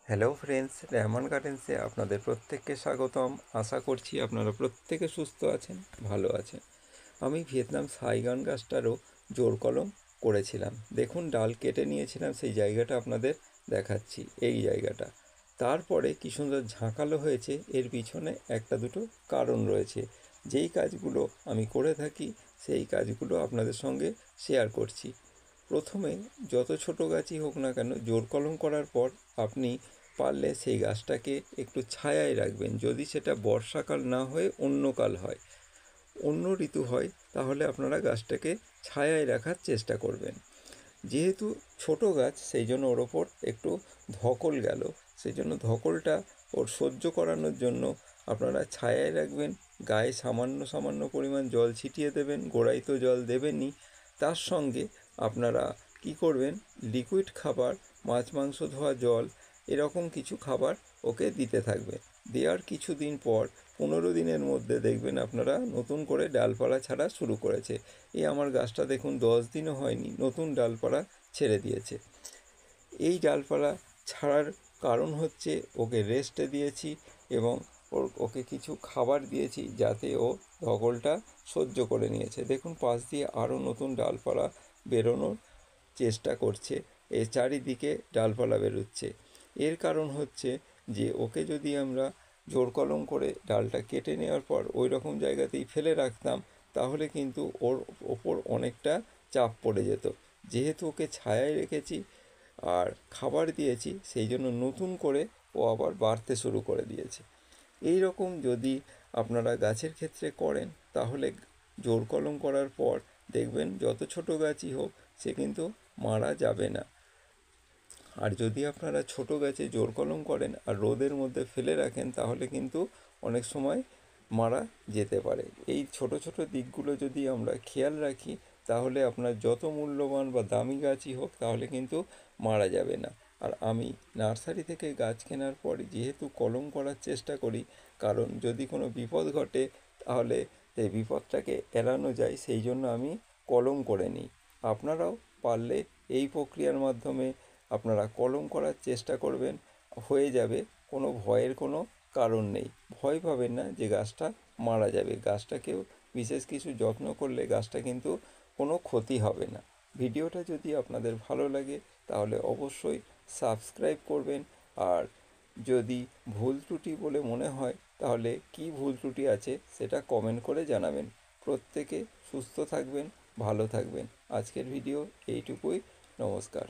Hello friends, Rehman গার্ডেন্সে আপনাদের প্রত্যেককে স্বাগতম। আশা করছি আপনারা প্রত্যেকে সুস্থ আছেন, ভালো আছেন। আমি ভিয়েতনাম সাইগান গাছটারও জোড় কলম করেছিলাম। দেখুন, ডাল কেটে নিয়েছিলাম, সেই জায়গাটা আপনাদের দেখাচ্ছি, এই জায়গাটা। তারপরে কী সুন্দর ঝাঁকালো হয়েছে, এর পিছনে একটা দুটো কারণ রয়েছে। যেই কাজগুলো আমি করে থাকি সেই কাজগুলো আপনাদের সঙ্গে শেয়ার করছি। প্রথমে যত ছোট গাছই হোক না কেন, জোড় কলম করার পর আপনি পারলে সেই গাছটাকে একটু ছায়ায় রাখবেন। যদি সেটা বর্ষাকাল না হয়ে অন্য কাল হয়, অন্য ঋতু হয়, তাহলে আপনারা গাছটাকে ছায়ায় রাখার চেষ্টা করবেন। যেহেতু ছোট গাছ, সেই জন্য ওর ওপর একটু ধকল গেল, সেই জন্য ধকলটা ওর সহ্য করানোর জন্য আপনারা ছায়ায় রাখবেন। গায়ে সামান্য সামান্য পরিমাণ জল ছিটিয়ে দেবেন, গোড়ায় তো জল দেবেনই। তার সঙ্গে আপনারা কি করবেন, লিকুইড খাবার, মাছ মাংস ধোয়া জল, এরকম কিছু খাবার ওকে দিতে থাকবেন। দেওয়ার কিছু দিন পর, 15 দিনের মধ্যে দেখবেন আপনারা নতুন করে ডালপালা ছাড়া শুরু করেছে। এই আমার গাছটা দেখুন, 10 দিনও হয়নি, নতুন ডালপালা ছেড়ে দিয়েছে। এই ডালপালা ছাড়ার কারণ হচ্ছে ওকে রেস্টে দিয়েছি এবং ওকে কিছু খাবার দিয়েছি, যাতে ও ধকলটা সহ্য করে নিয়েছে। দেখুন, পাশ দিয়ে আরও নতুন ডালপালা বেরোনোর চেষ্টা করছে, এর চারিদিকে ডালপালা বেরোচ্ছে। এর কারণ হচ্ছে যে ওকে যদি আমরা জোড় কলম করে ডালটা কেটে নেওয়ার পর ওই রকম জায়গাতেই ফেলে রাখতাম, তাহলে কিন্তু ওর ওপর অনেকটা চাপ পড়ে যেত। যেহেতু ওকে ছায়ায় রেখেছি আর খাবার দিয়েছি, সেই জন্য নতুন করে ও আবার বাড়তে শুরু করে দিয়েছে। এই রকম যদি আপনারা গাছের ক্ষেত্রে করেন, তাহলে জোড় কলম করার পর দেখবেন যত ছোট গাছই হোক, সে কিন্তু মারা যাবে না। আর যদি আপনারা ছোট গাছে জোড় কলম করেন আর রোদের মধ্যে ফেলে রাখেন, তাহলে কিন্তু অনেক সময় মারা যেতে পারে। এই ছোট ছোট দিকগুলো যদি আমরা খেয়াল রাখি, তাহলে আপনার যত মূল্যবান বা দামি গাছই হোক, তাহলে কিন্তু মারা যাবে না। আর আমি নার্সারি থেকে গাছ কেনার পর যেহেতু কলম করার চেষ্টা করি, কারণ যদি কোনো বিপদ ঘটে তাহলে এই বিপদটাকে এড়ানো যায়, সেই জন্য আমি কলম করে নিই। আপনারাও পারলে এই প্রক্রিয়ার মাধ্যমে আপনারা কলম করার চেষ্টা করবেন, হয়ে যাবে। কোনো ভয়ের কোনো কারণ নেই, ভয় পাবেন না যে গাছটা মারা যাবে। গাছটাকেও বিশেষ কিছু যত্ন করলে গাছটা কিন্তু কোনো ক্ষতি হবে না। ভিডিওটা যদি আপনাদের ভালো লাগে, তাহলে অবশ্যই সাবস্ক্রাইব করবেন। আর যদি ভুল ত্রুটি বলে মনে হয়, তাহলে কি ভুল ত্রুটি আছে সেটা কমেন্ট করে জানাবেন। প্রত্যেকে সুস্থ থাকবেন, ভালো থাকবেন। আজকের ভিডিও এইটুকুই। নমস্কার।